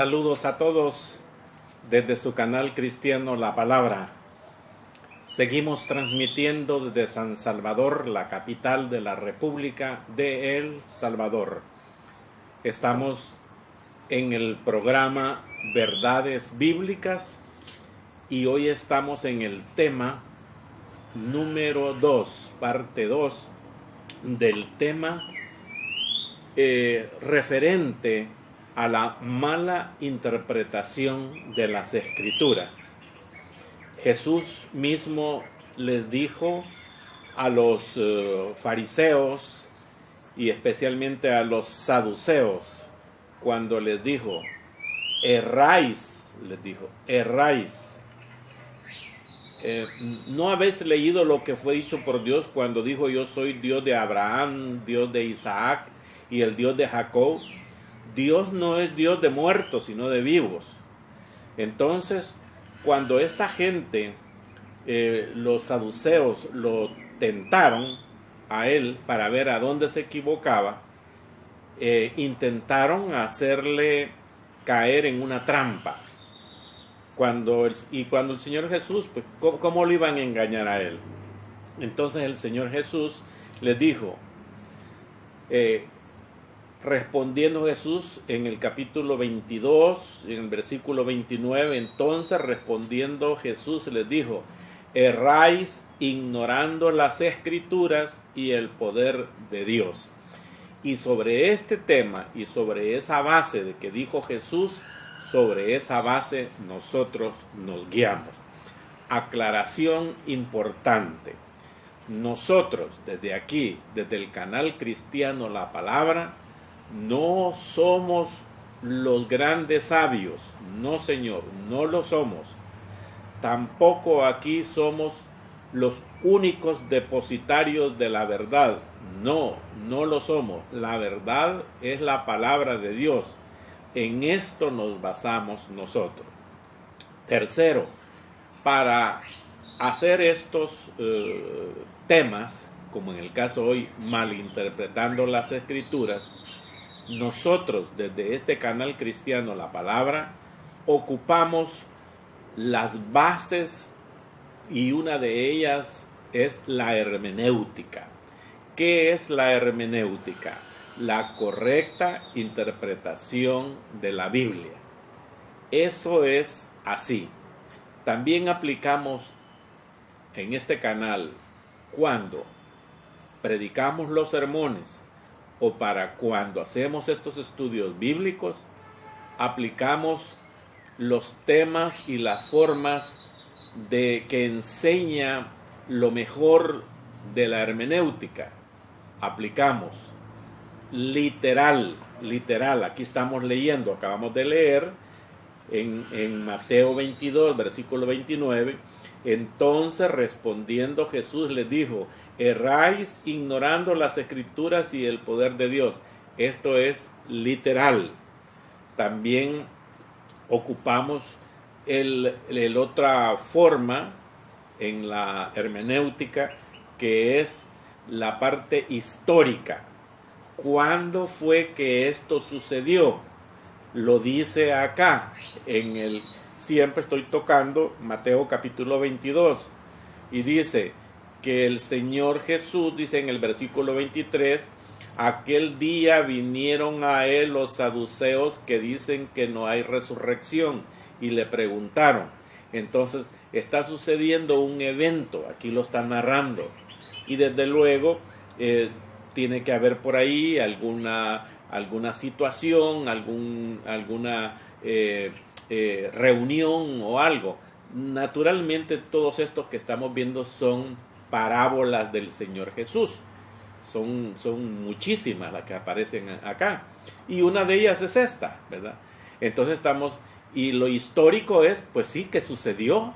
Saludos a todos desde su canal cristiano La Palabra. Seguimos transmitiendo desde San Salvador, la capital de la República de El Salvador. Estamos en el programa Verdades Bíblicas y hoy estamos en el tema número 2, parte 2 del tema referente a la mala interpretación de las Escrituras. Jesús mismo les dijo a los fariseos y especialmente a los saduceos, cuando les dijo, erráis, ¿no habéis leído lo que fue dicho por Dios cuando dijo, yo soy Dios de Abraham, Dios de Isaac y el Dios de Jacob? Dios no es Dios de muertos, sino de vivos. Entonces, cuando esta gente, los saduceos, lo tentaron a él para ver a dónde se equivocaba, intentaron hacerle caer en una trampa. Cuando el Señor Jesús, pues, ¿cómo lo iban a engañar a él? Entonces el Señor Jesús les dijo, respondiendo Jesús en el capítulo 22, en el versículo 29, entonces respondiendo Jesús les dijo, erráis ignorando las Escrituras y el poder de Dios. Y sobre este tema y sobre esa base de que dijo Jesús, sobre esa base nosotros nos guiamos. Aclaración importante. Nosotros desde aquí, desde el canal cristiano La Palabra, no somos los grandes sabios, no señor, no lo somos. Tampoco aquí somos los únicos depositarios de la verdad, no lo somos. La verdad es la palabra de Dios, en esto nos basamos nosotros. Tercero, para hacer estos temas, como en el caso hoy, malinterpretando las Escrituras, nosotros desde este canal cristiano La Palabra ocupamos las bases y una de ellas es la hermenéutica. ¿Qué es la hermenéutica? La correcta interpretación de la Biblia. Eso es así. También aplicamos en este canal cuando predicamos los sermones o para cuando hacemos estos estudios bíblicos, aplicamos los temas y las formas de que enseña lo mejor de la hermenéutica. Aplicamos literal, aquí estamos leyendo, acabamos de leer en Mateo 22, versículo 29, entonces respondiendo Jesús les dijo, erráis ignorando las Escrituras y el poder de Dios. Esto es literal. También ocupamos el otra forma en la hermenéutica, que es la parte histórica. ¿Cuándo fue que esto sucedió? Lo dice acá, siempre estoy tocando Mateo capítulo 22, y dice que el Señor Jesús, dice en el versículo 23, aquel día vinieron a él los saduceos que dicen que no hay resurrección, y le preguntaron. Entonces está sucediendo un evento, aquí lo está narrando, y desde luego tiene que haber por ahí alguna situación, alguna reunión o algo. Naturalmente todos estos que estamos viendo son parábolas del Señor Jesús. Son muchísimas las que aparecen acá. Y una de ellas es esta, ¿verdad? Entonces y lo histórico es, pues sí, que sucedió.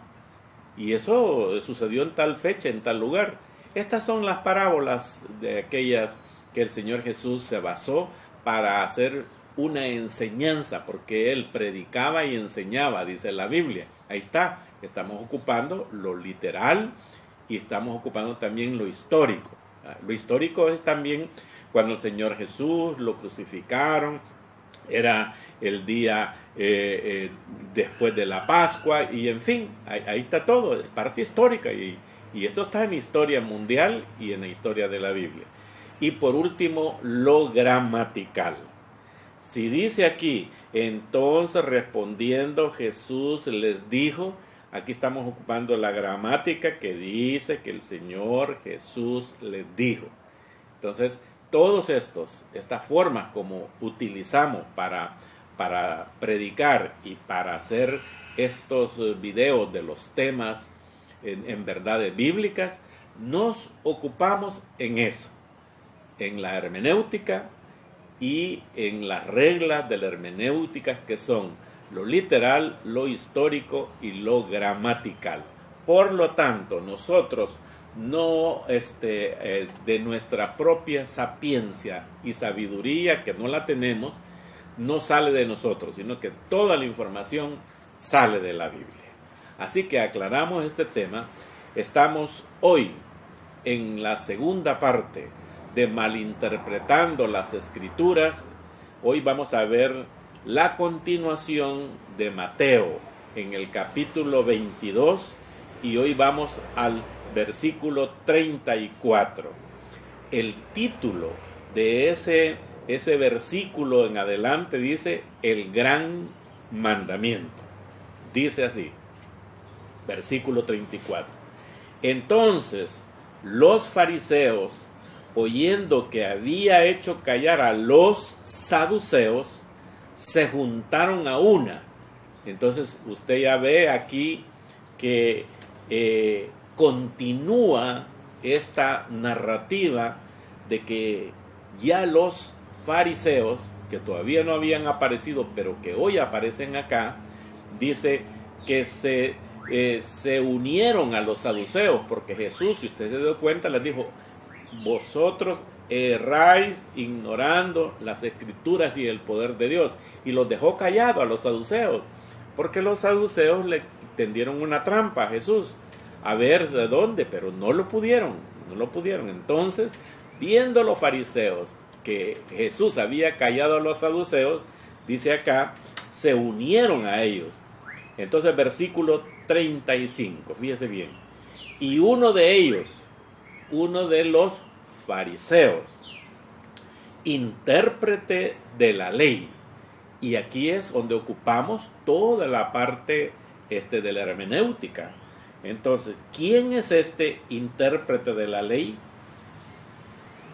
Y eso sucedió en tal fecha, en tal lugar. Estas son las parábolas de aquellas que el Señor Jesús se basó para hacer una enseñanza, porque Él predicaba y enseñaba, dice la Biblia. Ahí está, estamos ocupando lo literal y estamos ocupando también lo histórico. Lo histórico es también cuando el Señor Jesús lo crucificaron, era el día después de la Pascua, y en fin, ahí está todo, es parte histórica, y esto está en la historia mundial y en la historia de la Biblia. Y por último, lo gramatical. Si dice aquí, entonces respondiendo Jesús les dijo, aquí estamos ocupando la gramática que dice que el Señor Jesús les dijo. Entonces, todos estas formas como utilizamos para predicar y para hacer estos videos de los temas en verdades bíblicas, nos ocupamos en eso, en la hermenéutica y en las reglas de la hermenéutica, que son lo literal, lo histórico y lo gramatical. Por lo tanto, nosotros no de nuestra propia sapiencia y sabiduría, que no la tenemos, no sale de nosotros, sino que toda la información sale de la Biblia. Así que aclaramos este tema. Estamos hoy en la segunda parte de malinterpretando las Escrituras. Hoy vamos a ver la continuación de Mateo en el capítulo 22, y hoy vamos al versículo 34. El título de ese versículo en adelante dice el gran mandamiento. Dice así, versículo 34. Entonces los fariseos, oyendo que había hecho callar a los saduceos, se juntaron a una. Entonces usted ya ve aquí que continúa esta narrativa de que ya los fariseos, que todavía no habían aparecido, pero que hoy aparecen acá, dice que se unieron a los saduceos, porque Jesús, si usted se dio cuenta, les dijo, vosotros erráis ignorando las Escrituras y el poder de Dios, y los dejó callados a los saduceos, porque los saduceos le tendieron una trampa a Jesús, a ver de dónde, pero no lo pudieron. Entonces, viendo los fariseos que Jesús había callado a los saduceos, dice acá, se unieron a ellos. Entonces, versículo 35, fíjese bien, y uno de ellos, uno de los fariseos, intérprete de la ley, y aquí es donde ocupamos toda la parte de la hermenéutica. Entonces, ¿quién es este intérprete de la ley?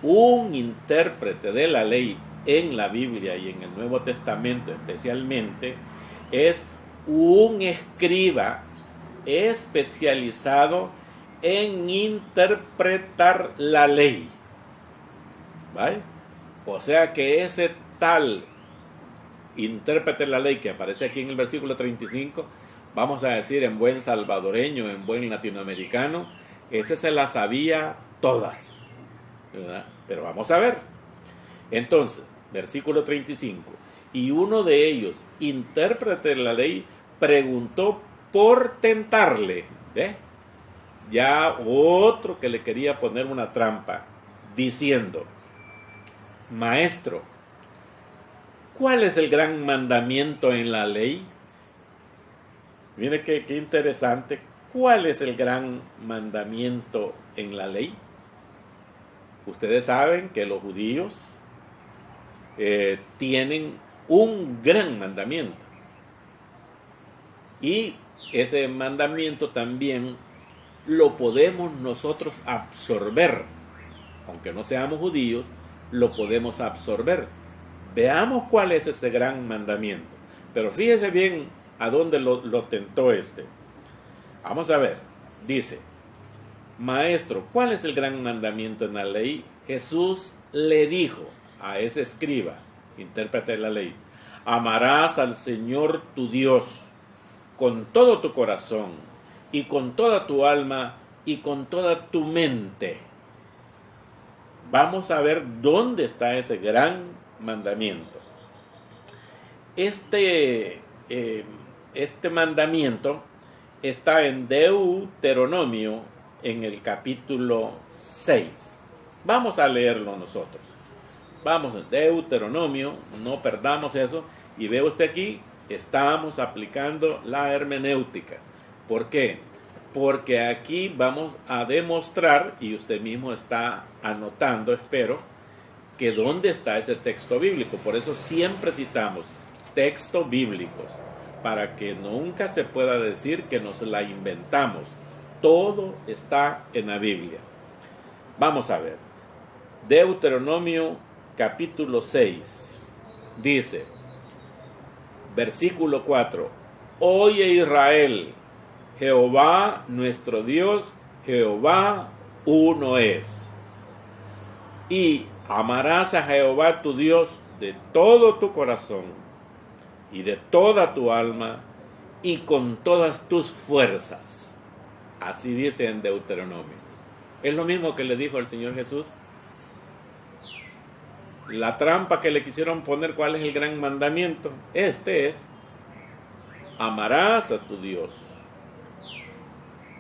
Un intérprete de la ley en la Biblia y en el Nuevo Testamento especialmente es un escriba especializado en interpretar la ley. ¿Vale? O sea que ese tal intérprete de la ley que aparece aquí en el versículo 35, vamos a decir en buen salvadoreño, en buen latinoamericano, ese se las sabía todas, ¿verdad? Pero vamos a ver. Entonces, versículo 35, y uno de ellos, intérprete de la ley, preguntó por tentarle, ¿ve? Ya otro que le quería poner una trampa, diciendo, maestro, ¿cuál es el gran mandamiento en la ley? Mire qué interesante. ¿Cuál es el gran mandamiento en la ley? Ustedes saben que los judíos tienen un gran mandamiento. Y ese mandamiento también lo podemos nosotros absorber. Aunque no seamos judíos, lo podemos absorber. Veamos cuál es ese gran mandamiento. Pero fíjese bien a dónde lo tentó Vamos a ver. Dice, maestro, ¿cuál es el gran mandamiento en la ley? Jesús le dijo a ese escriba, intérprete de la ley, amarás al Señor tu Dios con todo tu corazón y con toda tu alma y con toda tu mente. Vamos a ver dónde está ese gran mandamiento. Este mandamiento está en Deuteronomio en el capítulo 6. Vamos a leerlo nosotros. Vamos, Deuteronomio, no perdamos eso. Y ve usted aquí, estamos aplicando la hermenéutica. ¿Por qué? Porque aquí vamos a demostrar, y usted mismo está anotando, espero, que dónde está ese texto bíblico. Por eso siempre citamos textos bíblicos, para que nunca se pueda decir que nos la inventamos. Todo está en la Biblia. Vamos a ver. Deuteronomio capítulo 6 dice, versículo 4: Oye Israel, Jehová nuestro Dios, Jehová uno es. Y amarás a Jehová tu Dios de todo tu corazón y de toda tu alma y con todas tus fuerzas. Así dice en Deuteronomio. Es lo mismo que le dijo el Señor Jesús. La trampa que le quisieron poner, ¿cuál es el gran mandamiento? Este es: amarás a tu Dios.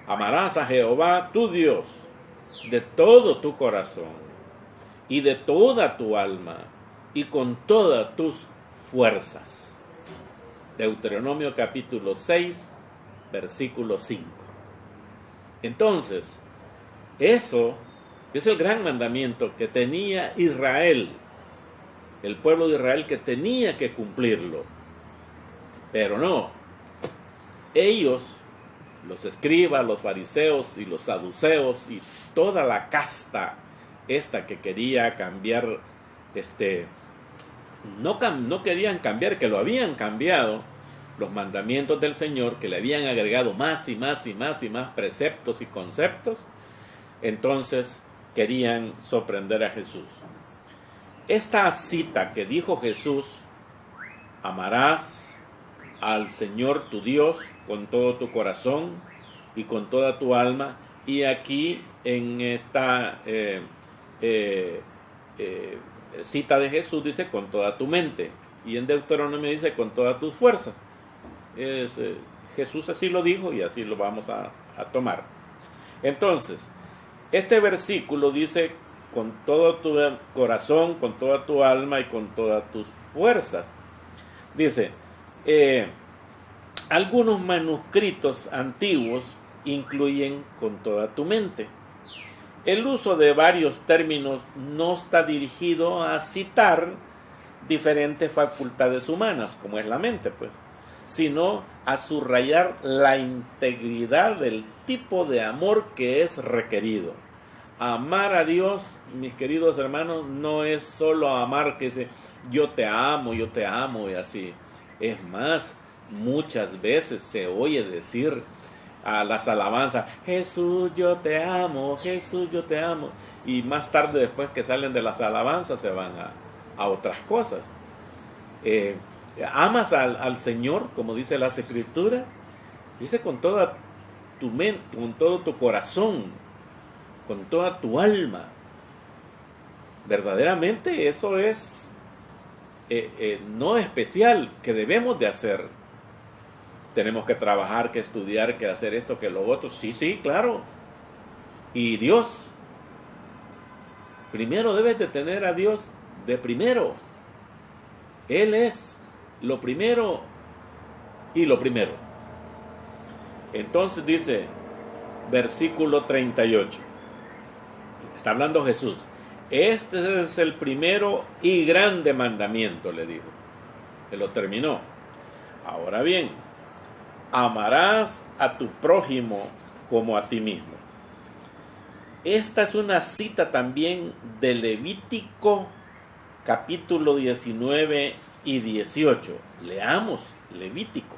Amarás a Jehová tu Dios de todo tu corazón y de toda tu alma y con todas tus fuerzas. Deuteronomio capítulo 6, versículo 5. Entonces, eso es el gran mandamiento que tenía Israel, el pueblo de Israel, que tenía que cumplirlo. Pero no, ellos, los escribas, los fariseos y los saduceos y toda la casta esta que quería cambiar, no querían cambiar, que lo habían cambiado, los mandamientos del Señor, que le habían agregado más y más y más y más preceptos y conceptos. Entonces querían sorprender a Jesús. Esta cita que dijo Jesús: amarás al Señor tu Dios con todo tu corazón y con toda tu alma, y aquí en esta cita de Jesús dice con toda tu mente, y en Deuteronomio dice con todas tus fuerzas. Jesús así lo dijo y así lo vamos a tomar. Entonces, este versículo dice con todo tu corazón, con toda tu alma y con todas tus fuerzas. Dice, algunos manuscritos antiguos incluyen con toda tu mente. El uso de varios términos no está dirigido a citar diferentes facultades humanas, como es la mente, pues, sino a subrayar la integridad del tipo de amor que es requerido. Amar a Dios, mis queridos hermanos, no es solo amar que dice yo te amo y así. Es más, muchas veces se oye decir a las alabanzas: Jesús yo te amo, Jesús yo te amo. Y más tarde, después que salen de las alabanzas, se van a otras cosas. Amas al Señor, como dice las Escrituras, dice con toda tu mente, con todo tu corazón, con toda tu alma. Verdaderamente eso es no especial, que debemos de hacer. Tenemos que trabajar, que estudiar, que hacer esto, que lo otro. Sí, claro. Y Dios, primero debes de tener a Dios de primero. Él es lo primero y lo primero. Entonces dice, versículo 38. Está hablando Jesús. Este es el primero y grande mandamiento, le dijo. Él lo terminó. Ahora bien, amarás a tu prójimo como a ti mismo. Esta es una cita también de Levítico capítulo 19 y 18. Leamos Levítico.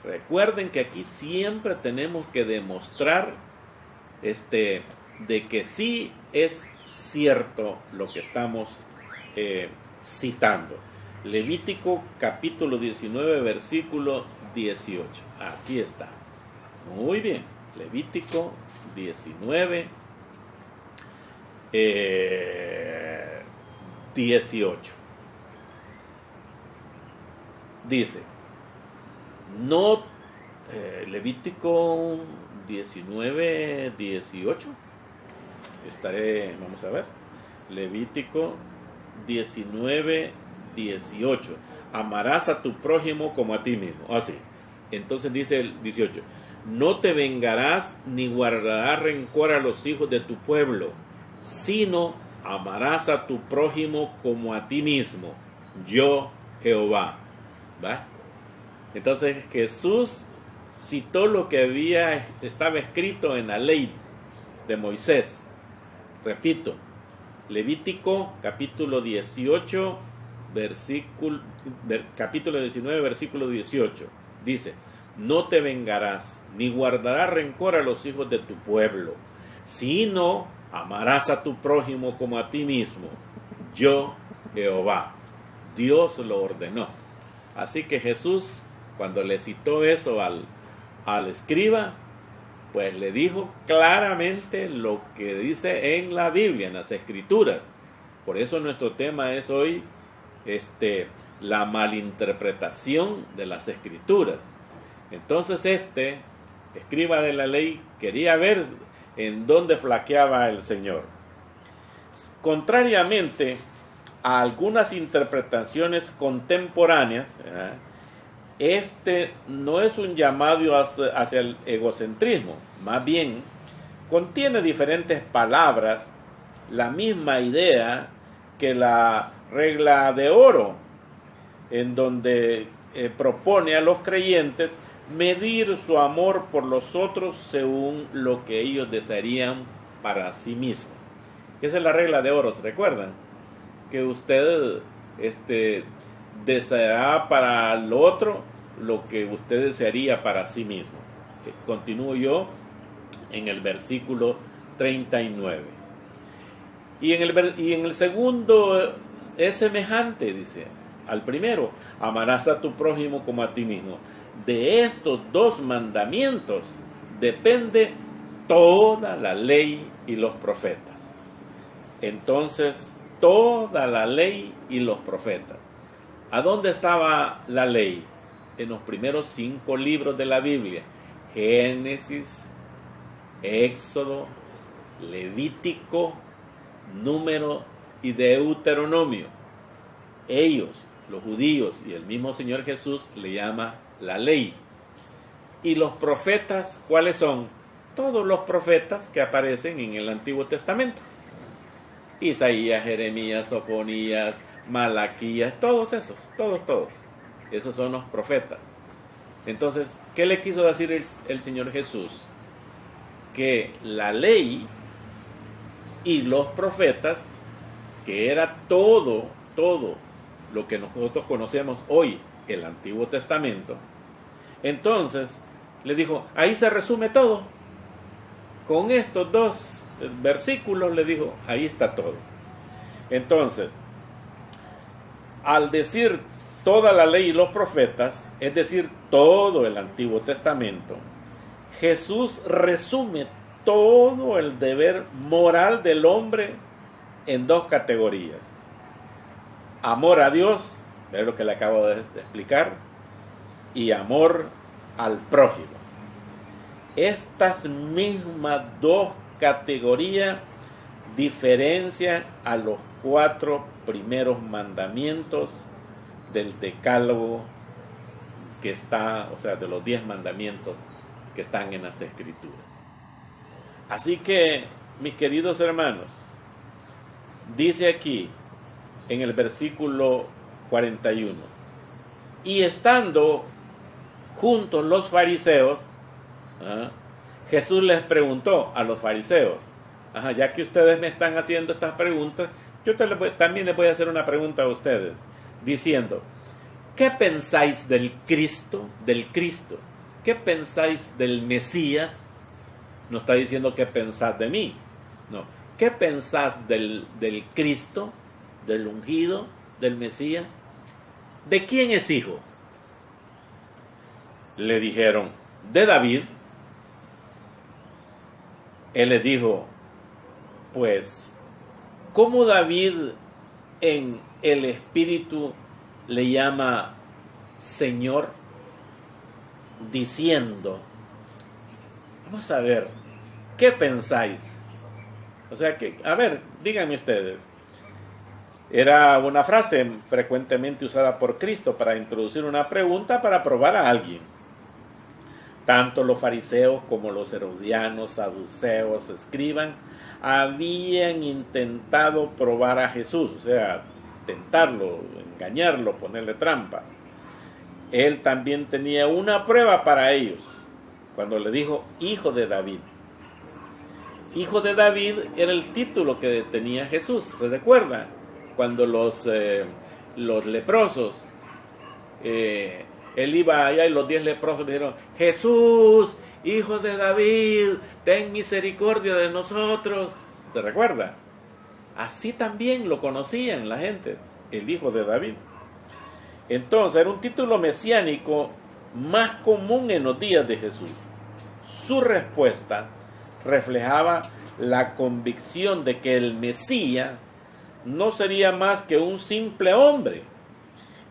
Recuerden que aquí siempre tenemos que demostrar de que sí es cierto lo que estamos citando. Levítico capítulo 19 versículo 18. Aquí está. Muy bien. Levítico 19 18. Dice, no, Levítico 19, 18. Vamos a ver. Levítico 19, 18. Amarás a tu prójimo como a ti mismo. Así. Entonces dice el 18. No te vengarás ni guardarás rencor a los hijos de tu pueblo, sino amarás a tu prójimo como a ti mismo. Yo, Jehová. ¿Va? Entonces Jesús citó lo que estaba escrito en la ley de Moisés. Repito, Levítico capítulo 18, capítulo 19, versículo 18. Dice, no te vengarás, ni guardarás rencor a los hijos de tu pueblo, sino amarás a tu prójimo como a ti mismo. Yo, Jehová. Dios lo ordenó. Así que Jesús, cuando le citó eso al escriba, pues le dijo claramente lo que dice en la Biblia, en las Escrituras. Por eso nuestro tema es hoy la malinterpretación de las Escrituras. Entonces escriba de la ley, quería ver en dónde flaqueaba el Señor. Contrariamente a algunas interpretaciones contemporáneas, no es un llamado hacia el egocentrismo, más bien contiene diferentes palabras, la misma idea que la regla de oro, en donde propone a los creyentes medir su amor por los otros según lo que ellos desearían para sí mismos. Esa es la regla de oro, ¿se recuerdan? Que usted deseará para el otro lo que usted desearía para sí mismo. Continúo yo en el versículo 39. Y en el segundo es semejante, dice, al primero, amarás a tu prójimo como a ti mismo. De estos dos mandamientos depende toda la ley y los profetas. Entonces, toda la ley y los profetas. ¿A dónde estaba la ley? En los primeros 5 libros de la Biblia. Génesis, Éxodo, Levítico, Número y Deuteronomio. Ellos, los judíos y el mismo Señor Jesús le llama la ley. ¿Y los profetas cuáles son? Todos los profetas que aparecen en el Antiguo Testamento. Isaías, Jeremías, Sofonías, Malaquías, todos esos, todos. Esos son los profetas. Entonces, ¿qué le quiso decir el Señor Jesús? Que la ley y los profetas, que era todo lo que nosotros conocemos hoy, el Antiguo Testamento, entonces le dijo, ahí se resume todo. Con estos 2 versículos le dijo, ahí está todo. Entonces, al decir toda la ley y los profetas, es decir, todo el Antiguo Testamento, Jesús resume todo el deber moral del hombre en 2 categorías. Amor a Dios, es lo que le acabo de explicar, y amor al prójimo. Estas mismas 2 categorías diferencian a los 4 primeros mandamientos del decálogo que está, o sea, de los 10 mandamientos que están en las Escrituras. Así que, mis queridos hermanos, dice aquí en el versículo 41, y estando juntos los fariseos, Jesús les preguntó a los fariseos, ya que ustedes me están haciendo estas preguntas, yo también les voy a hacer una pregunta a ustedes, diciendo, ¿qué pensáis del Cristo? ¿Qué pensáis del Mesías? No está diciendo qué pensás de mí, no. ¿Qué pensás del Cristo, del ungido, del Mesías? ¿De quién es hijo? Le dijeron, de David. Él les dijo, pues, ¿cómo David en el Espíritu le llama Señor? Diciendo, vamos a ver, ¿qué pensáis? O sea, que, a ver, díganme ustedes, Era una frase frecuentemente usada por Cristo para introducir una pregunta para probar a alguien. Tanto los fariseos como los herodianos, saduceos, escribas, habían intentado probar a Jesús, o sea, tentarlo, engañarlo, ponerle trampa. Él también tenía una prueba para ellos, cuando le dijo hijo de David. Hijo de David era el título que tenía Jesús. ¿Se recuerda? Cuando los leprosos, él iba allá y los 10 leprosos le dijeron: Jesús, hijo de David, ten misericordia de nosotros. ¿Se recuerda? Así también lo conocían la gente, el hijo de David. Entonces era un título mesiánico más común en los días de Jesús. Su respuesta reflejaba la convicción de que el Mesías no sería más que un simple hombre.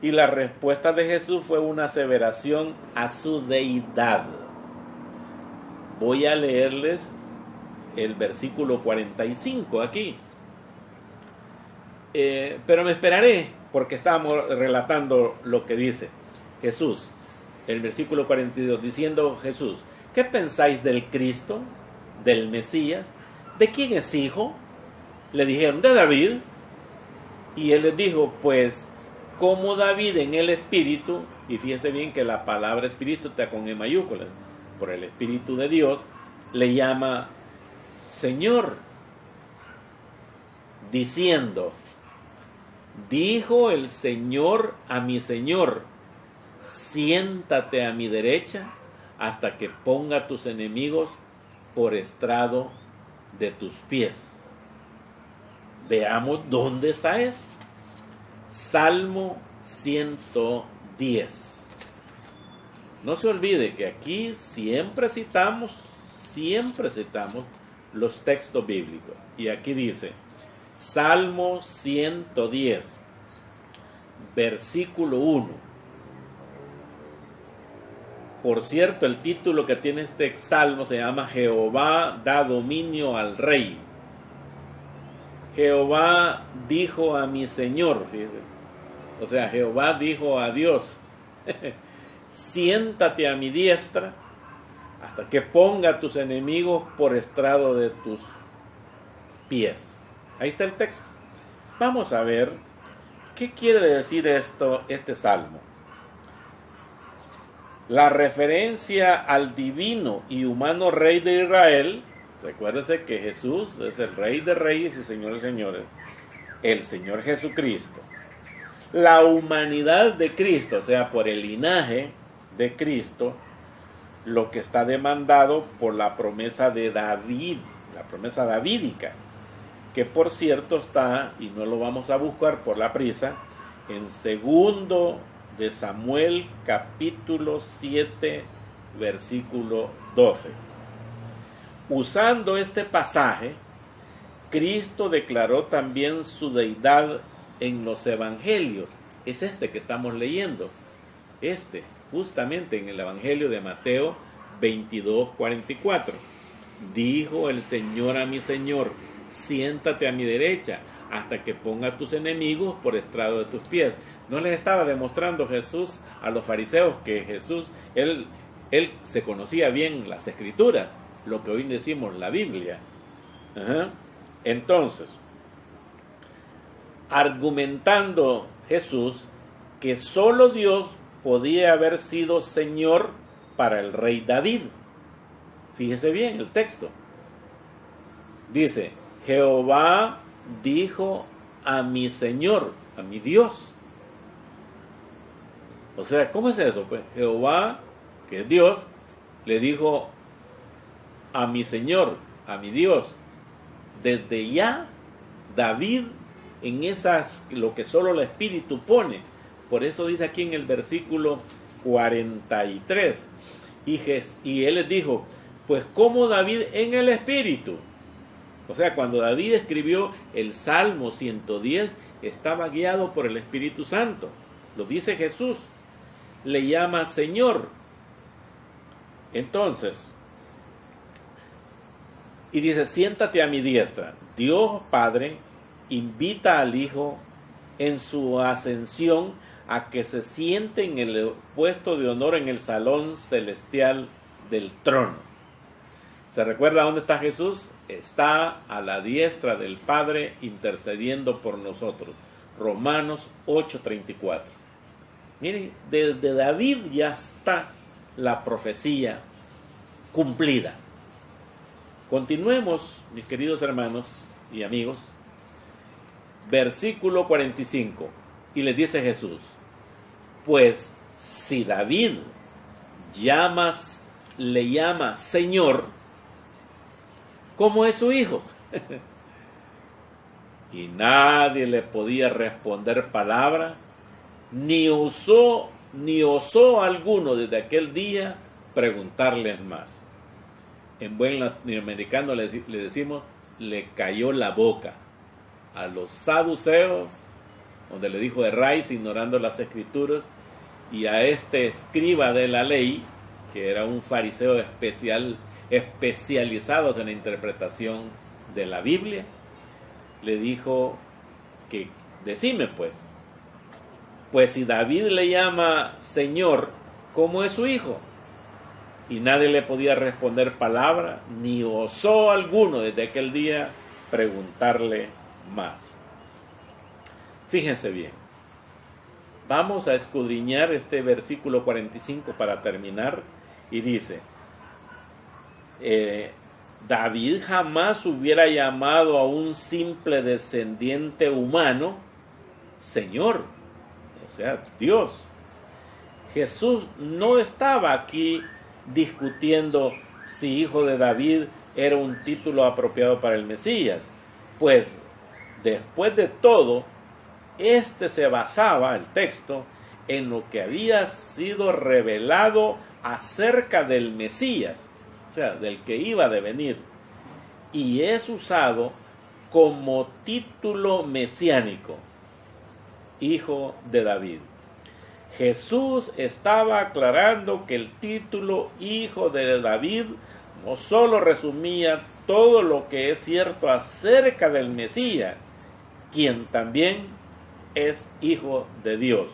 Y la respuesta de Jesús fue una aseveración a su deidad. Voy a leerles el versículo 45 aquí. Pero me esperaré, porque estábamos relatando lo que dice Jesús. El versículo 42, diciendo Jesús: ¿qué pensáis del Cristo, del Mesías? ¿De quién es hijo? Le dijeron: de David. Y él les dijo: pues como David en el Espíritu, y fíjense bien que la palabra Espíritu está con E mayúsculas, por el Espíritu de Dios, le llama Señor, diciendo: dijo el Señor a mi Señor, siéntate a mi derecha hasta que ponga tus enemigos por estrado de tus pies. Veamos dónde está eso. Salmo 110. No se olvide que aquí siempre citamos los textos bíblicos. Y aquí dice, Salmo 110, versículo 1. Por cierto, el título que tiene este salmo se llama Jehová da dominio al rey. Jehová dijo a mi Señor, fíjese. O sea, Jehová dijo a Dios, siéntate a mi diestra hasta que ponga tus enemigos por estrado de tus pies. Ahí está el texto. Vamos a ver qué quiere decir este salmo. La referencia al divino y humano rey de Israel. Recuérdese que Jesús es el Rey de Reyes y Señor de Señores, el Señor Jesucristo. La humanidad de Cristo, o sea, por el linaje de Cristo, lo que está demandado por la promesa de David, la promesa davídica, que por cierto está, y no lo vamos a buscar por la prisa, en 2 de Samuel capítulo 7, versículo 12. Usando este pasaje, Cristo declaró también su deidad en los evangelios. Es este que estamos leyendo. Justamente en el evangelio de Mateo 22:44. Dijo el Señor a mi Señor, siéntate a mi derecha hasta que ponga tus enemigos por estrado de tus pies. No les estaba demostrando Jesús a los fariseos que Jesús, él se conocía bien las escrituras, lo que hoy decimos la Biblia. Entonces, argumentando Jesús que solo Dios podía haber sido Señor para el rey David. Fíjese bien el texto. Dice, Jehová dijo a mi Señor, a mi Dios. O sea, ¿cómo es eso? Pues Jehová, que es Dios, le dijo a mi Señor, a mi Dios. Desde ya, David, en esas, lo que solo el Espíritu pone. Por eso dice aquí en el versículo 43. Y él les dijo, pues como David en el Espíritu. O sea, cuando David escribió el Salmo 110, estaba guiado por el Espíritu Santo. Lo dice Jesús. Le llama Señor. Entonces, y dice, siéntate a mi diestra. Dios Padre invita al Hijo en su ascensión a que se siente en el puesto de honor en el salón celestial del trono. ¿Se recuerda dónde está Jesús? Está a la diestra del Padre intercediendo por nosotros. Romanos 8:34. Miren, desde David ya está la profecía cumplida. Continuemos, mis queridos hermanos y amigos. Versículo 45. Y les dice Jesús: pues si David le llama Señor, ¿cómo es su hijo? Y nadie le podía responder palabra, ni osó alguno desde aquel día preguntarles más. En buen latinoamericano le decimos, le cayó la boca a los saduceos, donde le dijo erráis ignorando las escrituras, y a este escriba de la ley, que era un fariseo especializado en la interpretación de la Biblia, le dijo que, decime pues si David le llama Señor, ¿cómo es su hijo? Y nadie le podía responder palabra, ni osó alguno desde aquel día preguntarle más. Fíjense bien, vamos a escudriñar este versículo 45 para terminar, y dice, David jamás hubiera llamado a un simple descendiente humano Señor, o sea, Dios. Jesús no estaba aquí discutiendo si hijo de David era un título apropiado para el Mesías, pues después de todo, se basaba, el texto, en lo que había sido revelado acerca del Mesías, o sea, del que iba a devenir, y es usado como título mesiánico, hijo de David. Jesús estaba aclarando que el título hijo de David no solo resumía todo lo que es cierto acerca del Mesías, quien también es hijo de Dios.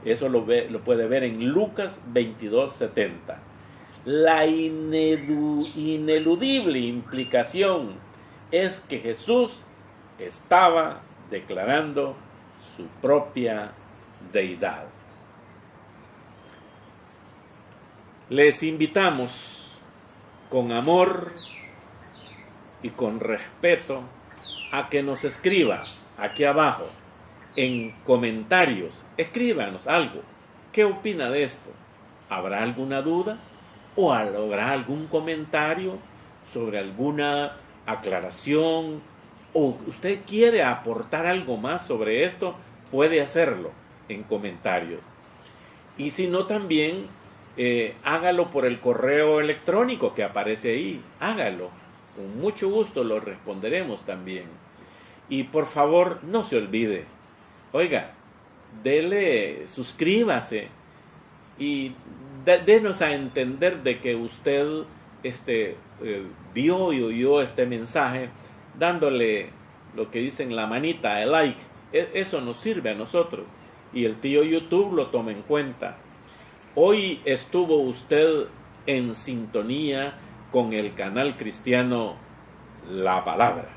Eso lo puede ver en Lucas 22:70. La ineludible implicación es que Jesús estaba declarando su propia deidad. Les invitamos con amor y con respeto a que nos escriba aquí abajo en comentarios. Escríbanos algo. ¿Qué opina de esto? ¿Habrá alguna duda? ¿O habrá algún comentario sobre alguna aclaración? ¿O usted quiere aportar algo más sobre esto? Puede hacerlo en comentarios. Y si no, también hágalo por el correo electrónico que aparece ahí. Hágalo. Con mucho gusto lo responderemos también. Y por favor, no se olvide. Oiga, suscríbase y denos a entender de que usted vio y oyó este mensaje, dándole lo que dicen la manita, el like. Eso nos sirve a nosotros y el tío YouTube lo toma en cuenta. Hoy estuvo usted en sintonía con el canal cristiano La Palabra.